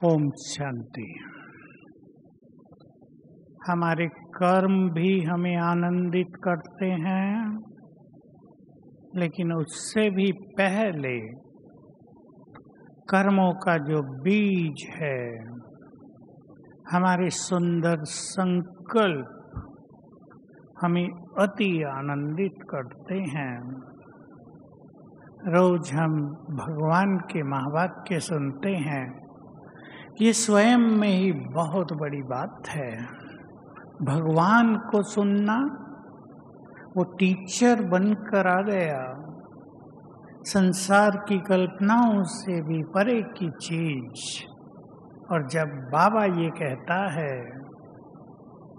ओम शांति। हमारे कर्म भी हमें आनंदित करते हैं, लेकिन उससे भी पहले कर्मों का जो बीज है, हमारे सुंदर संकल्प हमें अति आनंदित करते हैं। रोज हम भगवान के महावाक्य सुनते हैं। ये स्वयं में ही बहुत बड़ी बात है। भगवान को सुनना, वो टीचर बनकर आ गया, संसार की कल्पनाओं से भी परे की चीज। और जब बाबा ये कहता है,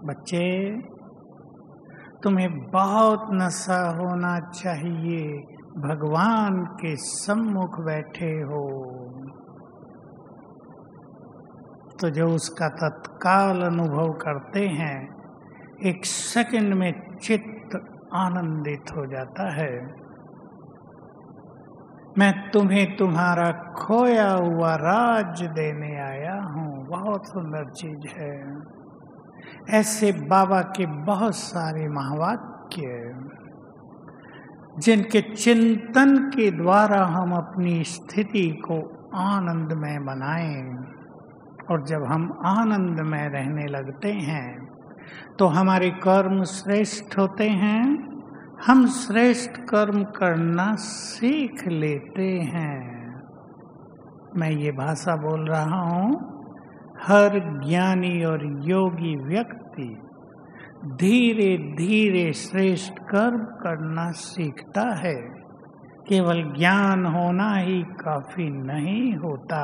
बच्चे तुम्हें बहुत नशा होना चाहिए, भगवान के सम्मुख बैठे हो, तो जो उसका तत्काल अनुभव करते हैं, एक सेकंड में चित्त आनंदित हो जाता है। मैं तुम्हें तुम्हारा खोया हुआ राज देने आया हूँ। बहुत सुंदर चीज है। ऐसे बाबा के बहुत सारे महावाक्य, जिनके चिंतन के द्वारा हम अपनी स्थिति को आनंदमय बनाएं। और जब हम आनंद में रहने लगते हैं, तो हमारे कर्म श्रेष्ठ होते हैं। हम श्रेष्ठ कर्म करना सीख लेते हैं। मैं ये भाषा बोल रहा हूँ, हर ज्ञानी और योगी व्यक्ति धीरे धीरे श्रेष्ठ कर्म करना सीखता है। केवल ज्ञान होना ही काफी नहीं होता।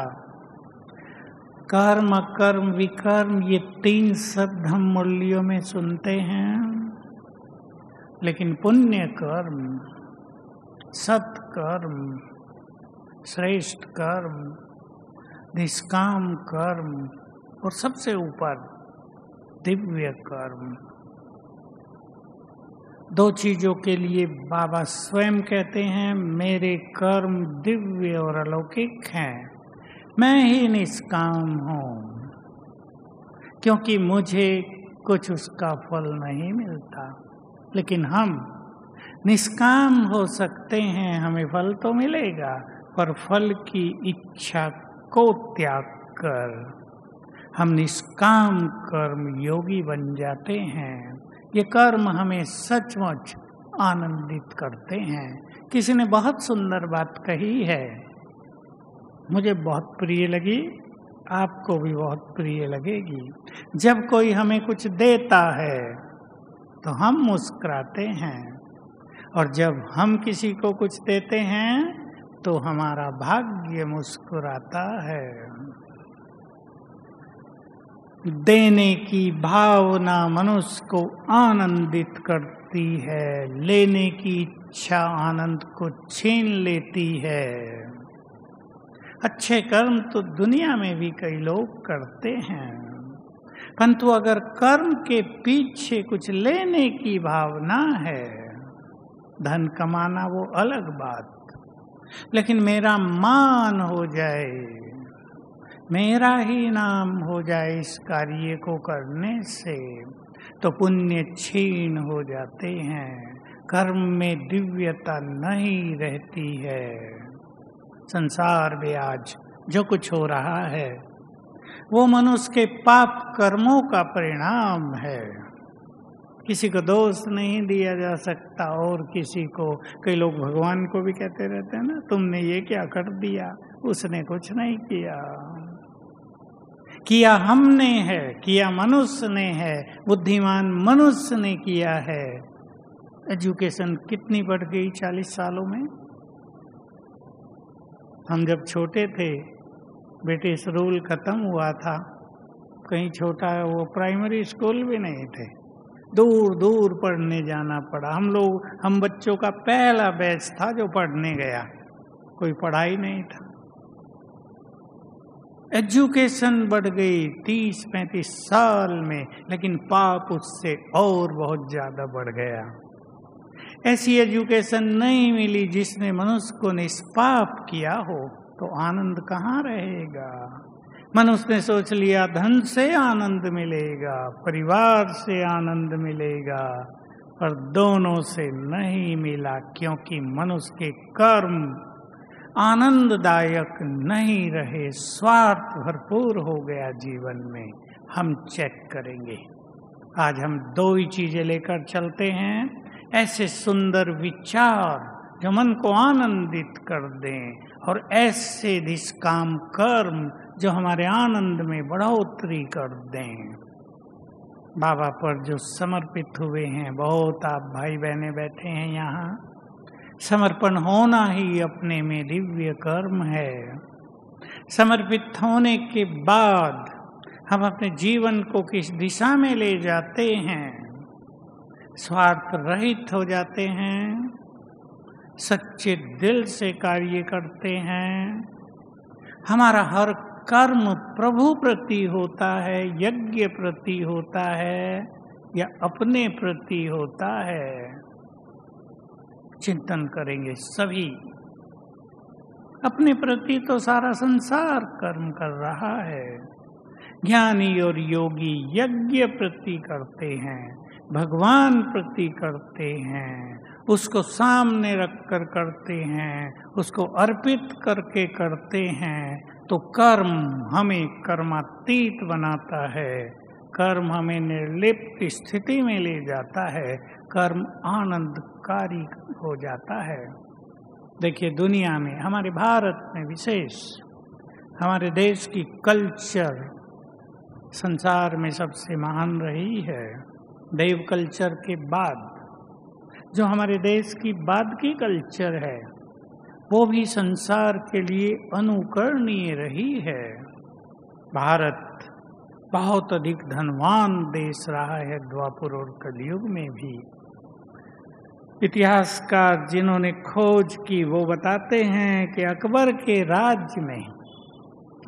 कर्म, अकर्म, विकर्म, ये 3 शब्द हम मुरलियों में सुनते हैं, लेकिन पुण्य कर्म, सत्कर्म, श्रेष्ठ कर्म, निष्काम कर्म और सबसे ऊपर दिव्य कर्म, 2 चीजों के लिए बाबा स्वयं कहते हैं, मेरे कर्म दिव्य और अलौकिक हैं। मैं ही निष्काम हूँ, क्योंकि मुझे कुछ उसका फल नहीं मिलता। लेकिन हम निष्काम हो सकते हैं, हमें फल तो मिलेगा, पर फल की इच्छा को त्याग कर हम निष्काम कर्म योगी बन जाते हैं। ये कर्म हमें सचमुच आनंदित करते हैं। किसी ने बहुत सुंदर बात कही है, मुझे बहुत प्रिय लगी, आपको भी बहुत प्रिय लगेगी। जब कोई हमें कुछ देता है तो हम मुस्कुराते हैं, और जब हम किसी को कुछ देते हैं तो हमारा भाग्य मुस्कुराता है। देने की भावना मनुष्य को आनंदित करती है, लेने की इच्छा आनंद को छीन लेती है। अच्छे कर्म तो दुनिया में भी कई लोग करते हैं, परंतु अगर कर्म के पीछे कुछ लेने की भावना है, धन कमाना वो अलग बात, लेकिन मेरा मान हो जाए, मेरा ही नाम हो जाए इस कार्य को करने से, तो पुण्य छीन हो जाते हैं। कर्म में दिव्यता नहीं रहती है। संसार में आज जो कुछ हो रहा है, वो मनुष्य के पाप कर्मों का परिणाम है। किसी को दोष नहीं दिया जा सकता, और किसी को, कई लोग भगवान को भी कहते रहते हैं ना, तुमने ये क्या कर दिया, उसने कुछ नहीं किया। किया हमने है, किया मनुष्य ने है, बुद्धिमान मनुष्य ने किया है। एजुकेशन कितनी बढ़ गई 40 सालों में। हम जब छोटे थे, ब्रिटिश रूल खत्म हुआ था, कहीं छोटा वो प्राइमरी स्कूल भी नहीं थे, दूर दूर पढ़ने जाना पड़ा। हम बच्चों का पहला बैच था जो पढ़ने गया, कोई पढ़ाई नहीं था। एजुकेशन बढ़ गई 30-35 साल में, लेकिन पाप उससे और बहुत ज्यादा बढ़ गया। ऐसी एजुकेशन नहीं मिली जिसने मनुष्य को निष्पाप किया हो, तो आनंद कहाँ रहेगा। मनुष्य ने सोच लिया धन से आनंद मिलेगा, परिवार से आनंद मिलेगा, पर दोनों से नहीं मिला, क्योंकि मनुष्य के कर्म आनंददायक नहीं रहे, स्वार्थ भरपूर हो गया जीवन में। हम चेक करेंगे। आज हम दो ही चीजें लेकर चलते हैं, ऐसे सुंदर विचार जो मन को आनंदित कर दें, और ऐसे निष्काम कर्म जो हमारे आनंद में बढ़ोतरी कर दें। बाबा पर जो समर्पित हुए हैं, बहुत आप भाई बहने बैठे हैं यहाँ, समर्पण होना ही अपने में दिव्य कर्म है। समर्पित होने के बाद हम अपने जीवन को किस दिशा में ले जाते हैं, स्वार्थ रहित हो जाते हैं, सच्चे दिल से कार्य करते हैं। हमारा हर कर्म प्रभु प्रति होता है, यज्ञ प्रति होता है, या अपने प्रति होता है। चिंतन करेंगे सभी। अपने प्रति तो सारा संसार कर्म कर रहा है। ज्ञानी और योगी यज्ञ प्रति करते हैं, भगवान प्रति करते हैं, उसको सामने रखकर करते हैं, उसको अर्पित करके करते हैं। तो कर्म हमें कर्मातीत बनाता है, कर्म हमें निर्लिप्त स्थिति में ले जाता है, कर्म आनंदकारी हो जाता है। देखिए दुनिया में, हमारे भारत में विशेष, हमारे देश की कल्चर संसार में सबसे महान रही है। देव कल्चर के बाद जो हमारे देश की बाद की कल्चर है, वो भी संसार के लिए अनुकरणीय रही है। भारत बहुत अधिक धनवान देश रहा है द्वापर और कलयुग में भी। इतिहासकार जिन्होंने खोज की वो बताते हैं कि अकबर के राज्य में,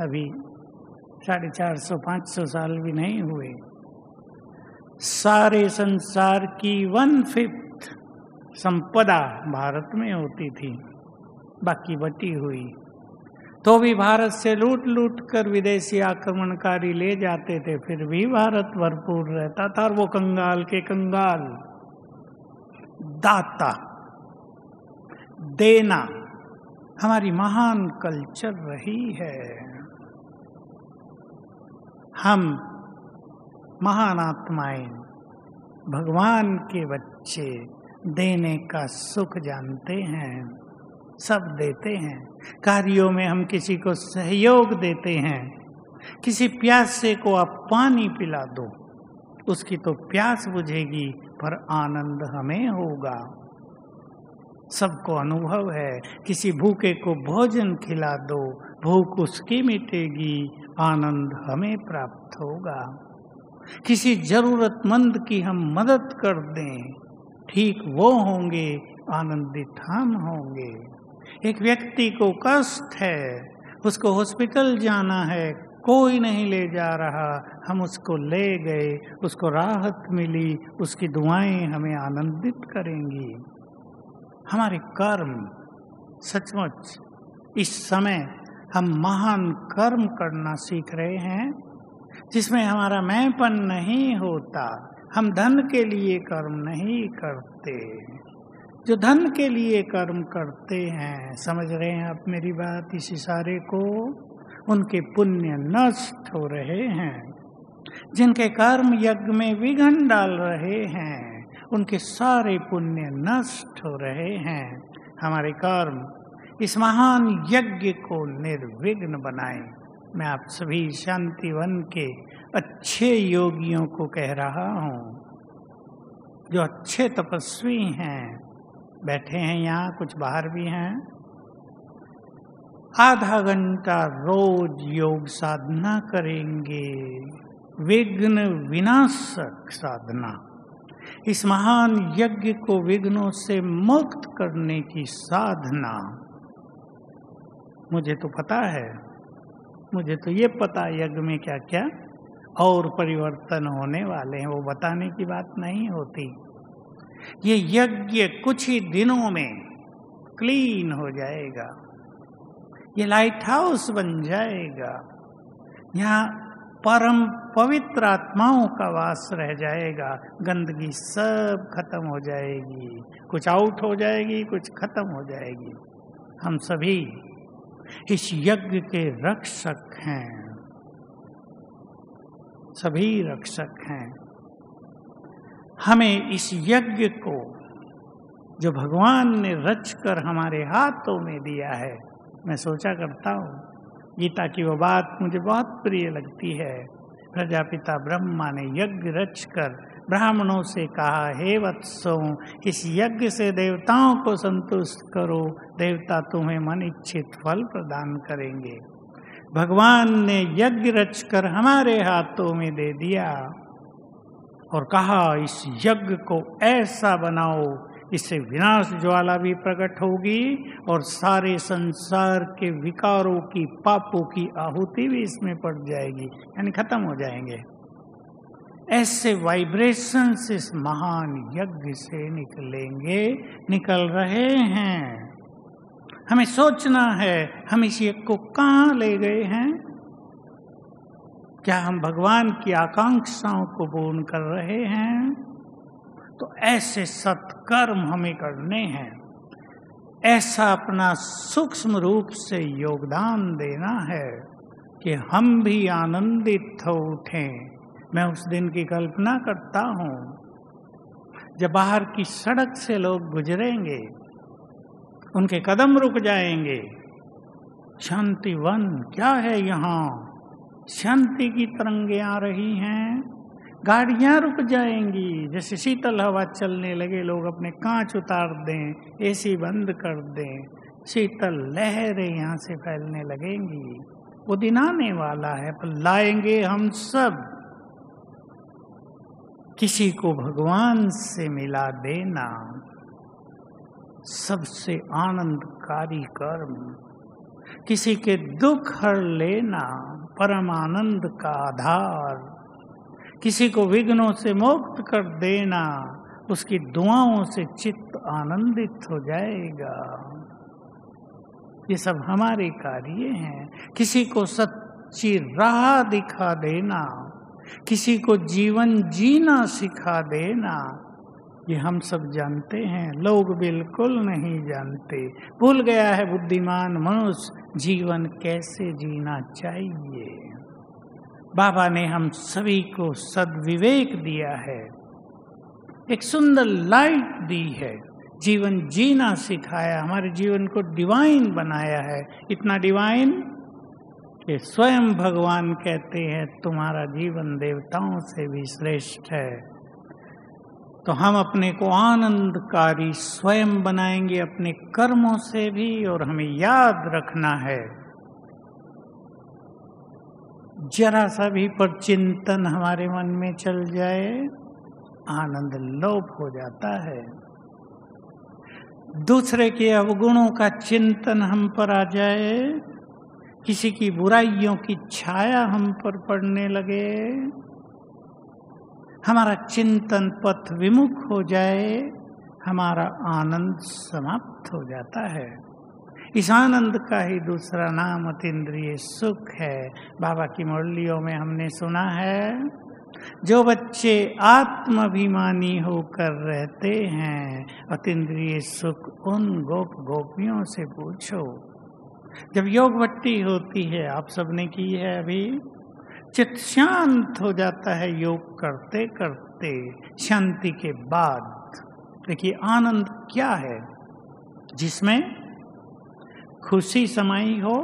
अभी 450-500 साल भी नहीं हुए, सारे संसार की 1/5 संपदा भारत में होती थी, बाकी बटी हुई। तो भी भारत से लूट लूट कर विदेशी आक्रमणकारी ले जाते थे, फिर भी भारत भरपूर रहता था। और वो कंगाल के कंगाल, दाता, देना हमारी महान कल्चर रही है। हम महान आत्माएं, भगवान के बच्चे, देने का सुख जानते हैं, सब देते हैं। कार्यों में हम किसी को सहयोग देते हैं। किसी प्यासे को आप पानी पिला दो, उसकी तो प्यास बुझेगी, पर आनंद हमें होगा। सबको अनुभव है। किसी भूखे को भोजन खिला दो, भूख उसकी मिटेगी, आनंद हमें प्राप्त होगा। किसी जरूरतमंद की हम मदद कर दें, ठीक वो होंगे, आनंदित हम होंगे। एक व्यक्ति को कष्ट है, उसको हॉस्पिटल जाना है, कोई नहीं ले जा रहा, हम उसको ले गए, उसको राहत मिली, उसकी दुआएं हमें आनंदित करेंगी। हमारे कर्म सचमुच इस समय हम महान कर्म करना सीख रहे हैं, जिसमें हमारा मैंपन नहीं होता। हम धन के लिए कर्म नहीं करते। जो धन के लिए कर्म करते हैं, समझ रहे हैं आप मेरी बात, इस इशारे को, उनके पुण्य नष्ट हो रहे हैं। जिनके कर्म यज्ञ में विघ्न डाल रहे हैं, उनके सारे पुण्य नष्ट हो रहे हैं। हमारे कर्म इस महान यज्ञ को निर्विघ्न बनाएं। मैं आप सभी शांतिवन के अच्छे योगियों को कह रहा हूँ, जो अच्छे तपस्वी हैं, बैठे हैं यहाँ, कुछ बाहर भी हैं। आधा घंटा रोज योग साधना करेंगे, विघ्न विनाशक साधना। इस महान यज्ञ को विघ्नों से मुक्त करने की साधना। मुझे तो पता है, मुझे तो ये पता यज्ञ में क्या क्या और परिवर्तन होने वाले हैं, वो बताने की बात नहीं होती। ये यज्ञ कुछ ही दिनों में क्लीन हो जाएगा, ये लाइट हाउस बन जाएगा। यहाँ परम पवित्र आत्माओं का वास रह जाएगा। गंदगी सब खत्म हो जाएगी, कुछ आउट हो जाएगी, कुछ खत्म हो जाएगी। हम सभी इस यज्ञ के रक्षक हैं, सभी रक्षक हैं। हमें इस यज्ञ को जो भगवान ने रचकर हमारे हाथों में दिया है, मैं सोचा करता हूँ, गीता की वो बात मुझे बहुत प्रिय लगती है। प्रजापिता ब्रह्मा ने यज्ञ रचकर ब्राह्मणों से कहा, हे वत्सों, इस यज्ञ से देवताओं को संतुष्ट करो, देवता तुम्हें मन इच्छित फल प्रदान करेंगे। भगवान ने यज्ञ रचकर हमारे हाथों में दे दिया और कहा, इस यज्ञ को ऐसा बनाओ, इससे विनाश ज्वाला भी प्रकट होगी और सारे संसार के विकारों की, पापों की आहुति भी इसमें पड़ जाएगी, यानी खत्म हो जाएंगे। ऐसे वाइब्रेशंस इस महान यज्ञ से निकलेंगे, निकल रहे हैं। हमें सोचना है, हम इस यज्ञ को कहाँ ले गए हैं? क्या हम भगवान की आकांक्षाओं को पूर्ण कर रहे हैं? तो ऐसे सत्कर्म हमें करने हैं, ऐसा अपना सूक्ष्म रूप से योगदान देना है कि हम भी आनंदित हो उठें। मैं उस दिन की कल्पना करता हूँ जब बाहर की सड़क से लोग गुजरेंगे, उनके कदम रुक जाएंगे। शांतिवन क्या है यहाँ? शांति की तरंगें आ रही हैं। गाड़ियां रुक जाएंगी, जैसे शीतल हवा चलने लगे, लोग अपने कांच उतार दें, एसी बंद कर दें, शीतल लहरें यहाँ से फैलने लगेंगी। वो दिन आने वाला है, पर लाएंगे हम सब। किसी को भगवान से मिला देना सबसे आनंदकारी कर्म, किसी के दुख हर लेना परम आनंद का आधार, किसी को विघ्नों से मुक्त कर देना, उसकी दुआओं से चित्त आनंदित हो जाएगा। ये सब हमारे कार्य हैं। किसी को सच्ची राह दिखा देना, किसी को जीवन जीना सिखा देना, ये हम सब जानते हैं, लोग बिल्कुल नहीं जानते। भूल गया है बुद्धिमान मनुष्य जीवन कैसे जीना चाहिए। बाबा ने हम सभी को सद्विवेक दिया है, एक सुंदर लाइट दी है, जीवन जीना सिखाया, हमारे जीवन को डिवाइन बनाया है। इतना डिवाइन कि स्वयं भगवान कहते हैं तुम्हारा जीवन देवताओं से भी श्रेष्ठ है। तो हम अपने को आनंदकारी स्वयं बनाएंगे अपने कर्मों से भी। और हमें याद रखना है, जरा सा भी पर चिंतन हमारे मन में चल जाए, आनंद लोप हो जाता है। दूसरे के अवगुणों का चिंतन हम पर आ जाए, किसी की बुराइयों की छाया हम पर पड़ने लगे, हमारा चिंतन पथ विमुख हो जाए, हमारा आनंद समाप्त हो जाता है। इस आनंद का ही दूसरा नाम अतीन्द्रिय सुख है। बाबा की मुरलियों में हमने सुना है, जो बच्चे आत्माभिमानी होकर रहते हैं, अतीन्द्रिय सुख उन गोप गोपियों से पूछो। जब योग भट्टी होती है, आप सबने की है अभी, चित्त शांत हो जाता है योग करते करते। शांति के बाद देखिए आनंद क्या है, जिसमें खुशी समाई हो,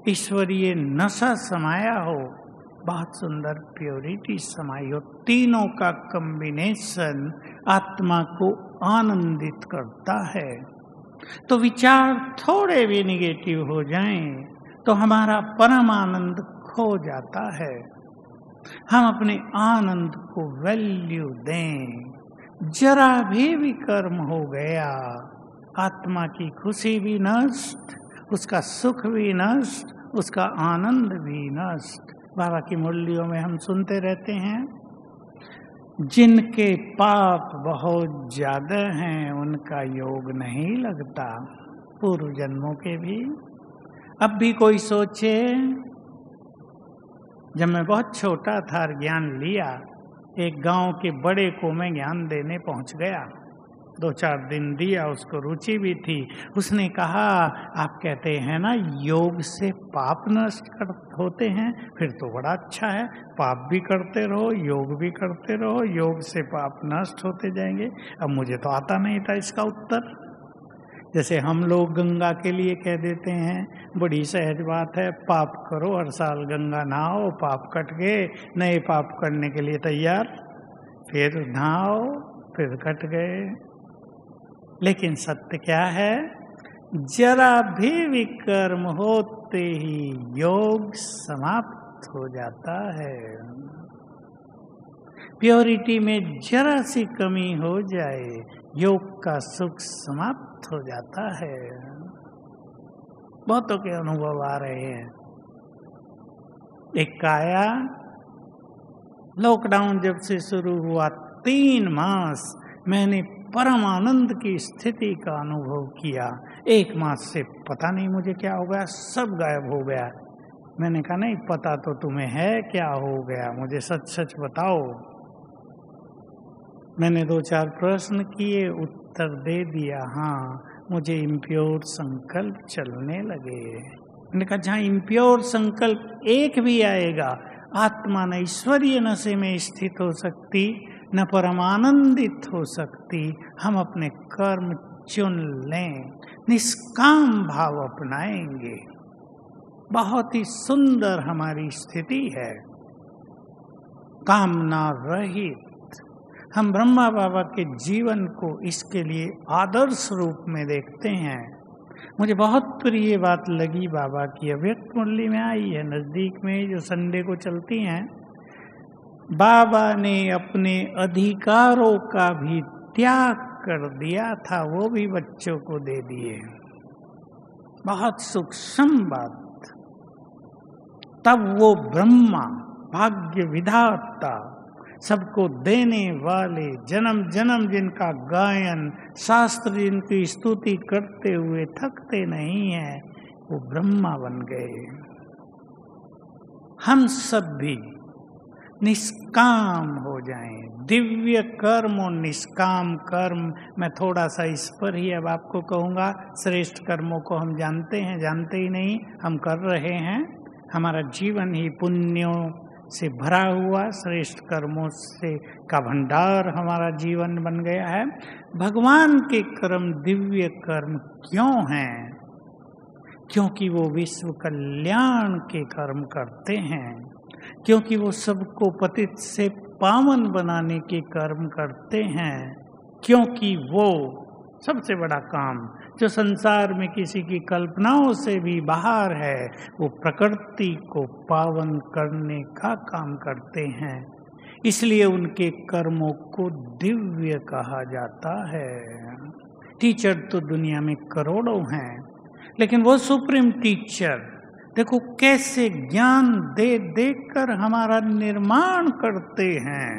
ईश्वरीय नशा समाया हो, बहुत सुंदर प्योरिटी समाई हो। तीनों का कॉम्बिनेशन आत्मा को आनंदित करता है। तो विचार थोड़े भी निगेटिव हो जाएं तो हमारा परम आनंद खो जाता है। हम अपने आनंद को वैल्यू दें। जरा भी विकर्म हो गया, आत्मा की खुशी भी नष्ट, उसका सुख भी नष्ट, उसका आनंद भी नष्ट। बाबा की मुरलियों में हम सुनते रहते हैं, जिनके पाप बहुत ज्यादा हैं उनका योग नहीं लगता, पूर्व जन्मों के भी। अब भी कोई सोचे जब मैं बहुत छोटा था ज्ञान लिया, एक गांव के बड़े को मैं ज्ञान देने पहुंच गया। 2-4 दिन दिया, उसको रुचि भी थी। उसने कहा, आप कहते हैं ना योग से पाप नष्ट होते हैं, फिर तो बड़ा अच्छा है, पाप भी करते रहो, योग भी करते रहो, योग से पाप नष्ट होते जाएंगे। अब मुझे तो आता नहीं था इसका उत्तर। जैसे हम लोग गंगा के लिए कह देते हैं, बड़ी सहज बात है, पाप करो, हर साल गंगा नहाओ, पाप कट गए, नए पाप करने के लिए तैयार, फिर नहाओ, फिर कट गए। लेकिन सत्य क्या है? जरा भी विकर्म होते ही योग समाप्त हो जाता है। प्योरिटी में जरा सी कमी हो जाए, योग का सुख समाप्त हो जाता है। बहुतों के अनुभव आ रहे हैं। एक काया, लॉकडाउन जब से शुरू हुआ 3 मास मैंने परम आनंद की स्थिति का अनुभव किया। 1 मास से पता नहीं मुझे क्या हो गया, सब गायब हो गया। मैंने कहा, नहीं पता तो तुम्हें है क्या हो गया, मुझे सच सच बताओ। मैंने 2-4 प्रश्न किए, उत्तर दे दिया, हाँ मुझे इम्प्योर संकल्प चलने लगे। मैंने कहा, जहाँ इम्प्योर संकल्प एक भी आएगा, आत्मा न ईश्वरीय नशे में स्थित हो सकती, न परमानंदित हो सकती। हम अपने कर्म चुन लें, निष्काम भाव अपनाएंगे, बहुत ही सुंदर हमारी स्थिति है, कामना रहित। हम ब्रह्मा बाबा के जीवन को इसके लिए आदर्श रूप में देखते हैं। मुझे बहुत प्रिय बात लगी बाबा की, अव्यक्त मुरली में आई है, नजदीक में जो संडे को चलती हैं। बाबा ने अपने अधिकारों का भी त्याग कर दिया था, वो भी बच्चों को दे दिए। बहुत सूक्ष्म बात। तब वो ब्रह्मा, भाग्य विधाता, सबको देने वाले, जन्म जन्म जिनका गायन शास्त्र जिनकी स्तुति करते हुए थकते नहीं है, वो ब्रह्मा बन गए। हम सब भी निष्काम हो जाएं, दिव्य कर्म और निष्काम कर्म। मैं थोड़ा सा इस पर ही अब आपको कहूँगा। श्रेष्ठ कर्मों को हम जानते हैं, जानते ही नहीं, हम कर रहे हैं। हमारा जीवन ही पुण्यों से भरा हुआ श्रेष्ठ कर्मों से का भंडार हमारा जीवन बन गया है। भगवान के कर्म दिव्य कर्म क्यों हैं? क्योंकि वो विश्व कल्याण के कर्म करते हैं, क्योंकि वो सबको पतित से पावन बनाने के कर्म करते हैं, क्योंकि वो सबसे बड़ा काम जो संसार में किसी की कल्पनाओं से भी बाहर है, वो प्रकृति को पावन करने का काम करते हैं। इसलिए उनके कर्मों को दिव्य कहा जाता है। टीचर तो दुनिया में करोड़ों हैं, लेकिन वो सुप्रीम टीचर देखो कैसे ज्ञान दे देकर हमारा निर्माण करते हैं।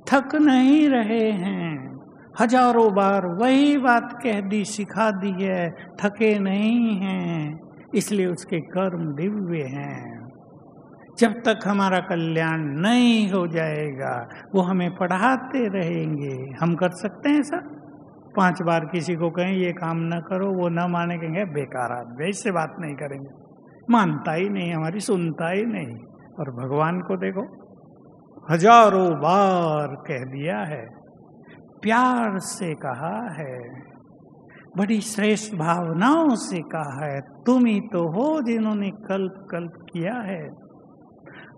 थक नहीं रहे हैं, हजारों बार वही बात कह दी, सिखा दी है, थके नहीं हैं, इसलिए उसके कर्म दिव्य हैं। जब तक हमारा कल्याण नहीं हो जाएगा, वो हमें पढ़ाते रहेंगे। हम कर सकते हैं ऐसा? 5 बार किसी को कहें ये काम न करो, वो न माने, कहेंगे बेकार आदमी, इससे बात नहीं करेंगे। मानता ही नहीं, हमारी सुनता ही नहीं। और भगवान को देखो, हजारों बार कह दिया है, प्यार से कहा है, बड़ी श्रेष्ठ भावनाओं से कहा है। तुम ही तो हो जिन्होंने कल्प कल्प किया है।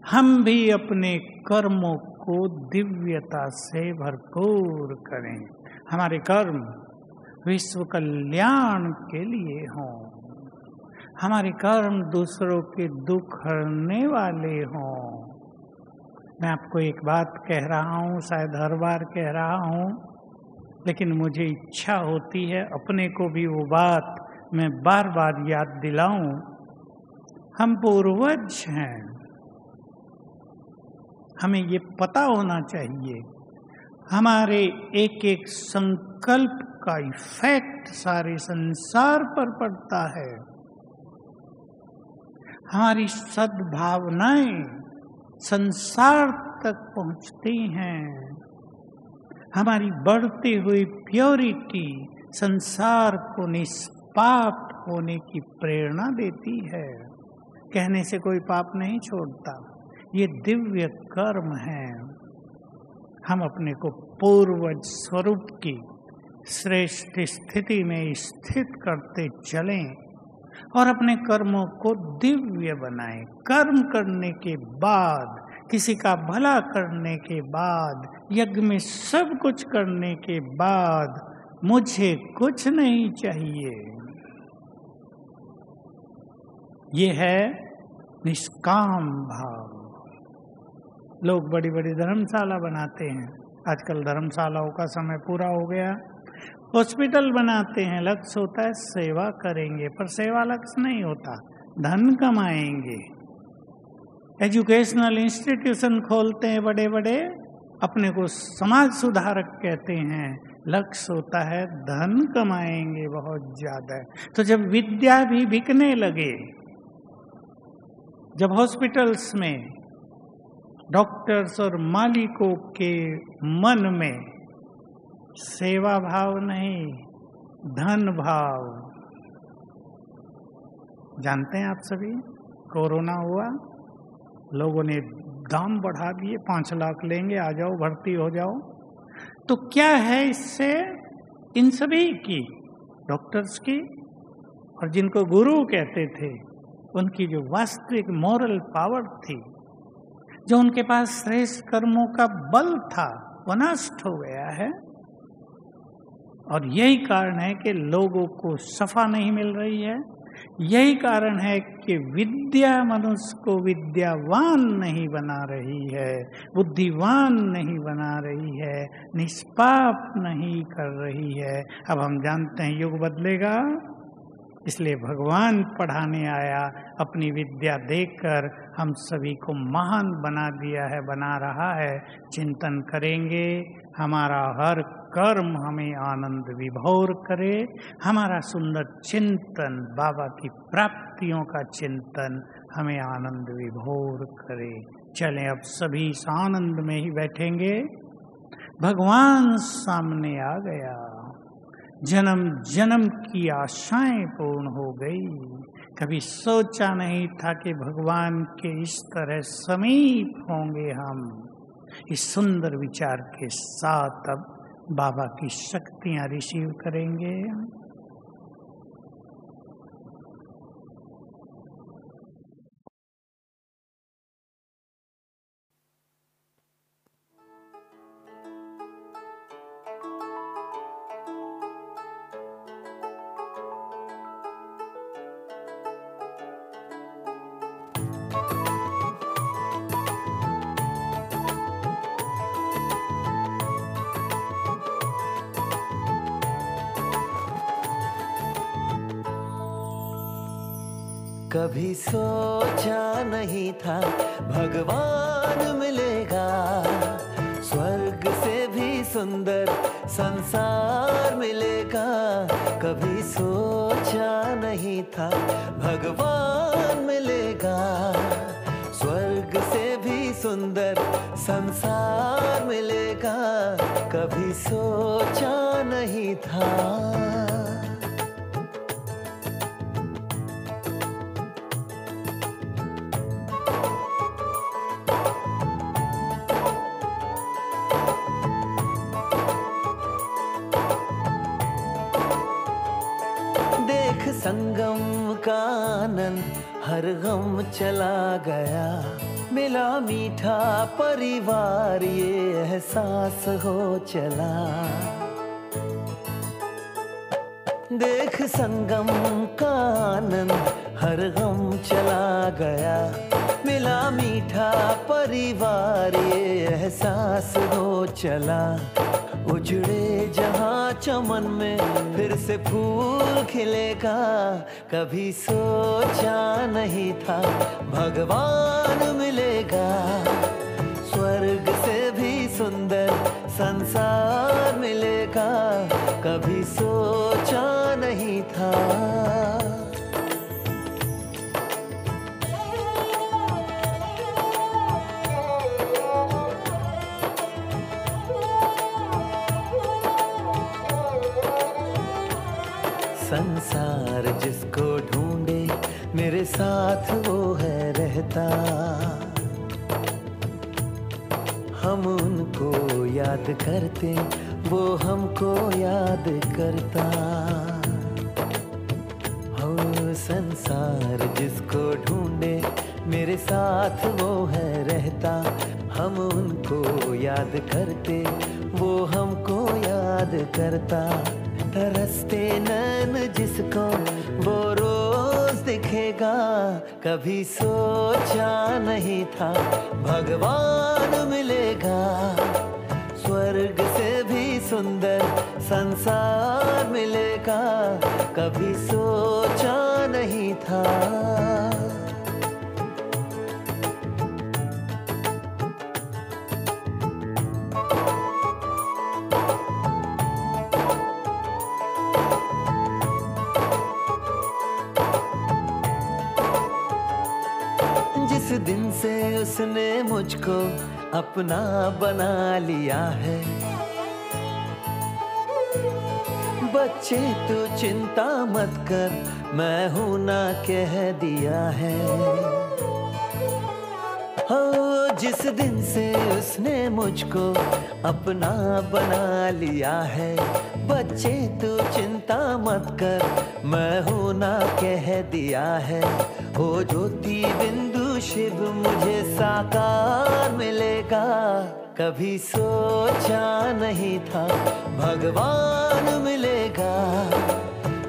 हम भी अपने कर्मों को दिव्यता से भरपूर करें। हमारे कर्म विश्व कल्याण के लिए हों, हमारे कर्म दूसरों के दुख हरने वाले हों। मैं आपको एक बात कह रहा हूँ, शायद हर बार कह रहा हूँ, लेकिन मुझे इच्छा होती है अपने को भी वो बात मैं बार बार याद दिलाऊं। हम पूर्वज हैं, हमें ये पता होना चाहिए हमारे एक एक संकल्प का इफेक्ट सारे संसार पर पड़ता है। हमारी सद्भावनाएं संसार तक पहुंचती हैं, हमारी बढ़ती हुई प्योरिटी संसार को निष्पाप होने की प्रेरणा देती है। कहने से कोई पाप नहीं छोड़ता, ये दिव्य कर्म है। हम अपने को पूर्वज स्वरूप की श्रेष्ठ स्थिति में स्थित करते चलें और अपने कर्मों को दिव्य बनाएं। कर्म करने के बाद, किसी का भला करने के बाद, यज्ञ में सब कुछ करने के बाद मुझे कुछ नहीं चाहिए, ये है निष्काम भाव। लोग बड़ी बड़ी धर्मशाला बनाते हैं, आजकल धर्मशालाओं का समय पूरा हो गया। हॉस्पिटल बनाते हैं, लक्ष्य होता है सेवा करेंगे, पर सेवा लक्ष्य नहीं होता, धन कमाएंगे। एजुकेशनल इंस्टीट्यूशन खोलते हैं बड़े बड़े, अपने को समाज सुधारक कहते हैं, लक्ष्य होता है धन कमाएंगे बहुत ज्यादा। तो जब विद्या भी बिकने लगे, जब हॉस्पिटल्स में डॉक्टर्स और मालिकों के मन में सेवा भाव नहीं, धन भाव। जानते हैं आप सभी, कोरोना हुआ, लोगों ने दाम बढ़ा दिए, 5 लाख लेंगे, आ जाओ भर्ती हो जाओ। तो क्या है इससे इन सभी की, डॉक्टर्स की और जिनको गुरु कहते थे, उनकी जो वास्तविक मॉरल पावर थी, जो उनके पास श्रेष्ठ कर्मों का बल था, वो नष्ट हो गया है। और यही कारण है कि लोगों को सफा नहीं मिल रही है, यही कारण है कि विद्या मनुष्य को विद्यावान नहीं बना रही है, बुद्धिवान नहीं बना रही है, निष्पाप नहीं कर रही है। अब हम जानते हैं युग बदलेगा, इसलिए भगवान पढ़ाने आया, अपनी विद्या देकर हम सभी को महान बना दिया है, बना रहा है। चिंतन करेंगे, हमारा हर कर्म हमें आनंद विभोर करे, हमारा सुंदर चिंतन, बाबा की प्राप्तियों का चिंतन हमें आनंद विभोर करे। चलें अब सभी इस आनंद में ही बैठेंगे। भगवान सामने आ गया, जन्म जन्म की आशाएं पूर्ण हो गई। कभी सोचा नहीं था कि भगवान के इस तरह समीप होंगे हम। इस सुंदर विचार के साथ अब बाबा की शक्तियां रिसीव करेंगे। कभी सोचा नहीं था भगवान मिलेगा, स्वर्ग से भी सुंदर संसार मिलेगा। कभी सोचा नहीं था भगवान मिलेगा, स्वर्ग से भी सुंदर संसार मिलेगा। कभी सोचा नहीं था। संगम का आनंद हर गम चला गया, मिला मीठा परिवार ये एहसास हो चला। देख संगम का आनंद हर गम चला गया, मिला मीठा परिवार ये एहसास हो चला। उजड़े जहाँ चमन में फिर से फूल खिलेगा, कभी सोचा नहीं था भगवान मिलेगा, स्वर्ग से भी सुंदर संसार मिलेगा। कभी सोचा नहीं था। साथ वो है रहता। हम उनको याद करते, वो हमको याद करता। हो संसार जिसको ढूंढे, मेरे साथ वो है रहता। हम उनको याद करते, वो हमको याद करता। तरसते नैन जिसको, वो रोज दिखेगा। कभी सोचा नहीं था भगवान मिलेगा। स्वर्ग से भी सुंदर संसार मिलेगा। कभी सोचा नहीं था। जिस दिन से उसने मुझको अपना बना लिया है, बच्चे तू चिंता मत कर, मैं हूं ना कह दिया है। हो जिस दिन से उसने मुझको अपना बना लिया है, बच्चे तू चिंता मत कर, मैं हूं ना कह दिया है। हो ज्योति बिंदु शिव मुझे साकार मिलेगा। कभी सोचा नहीं था भगवान मिलेगा।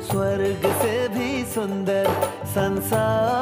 स्वर्ग से भी सुंदर संसार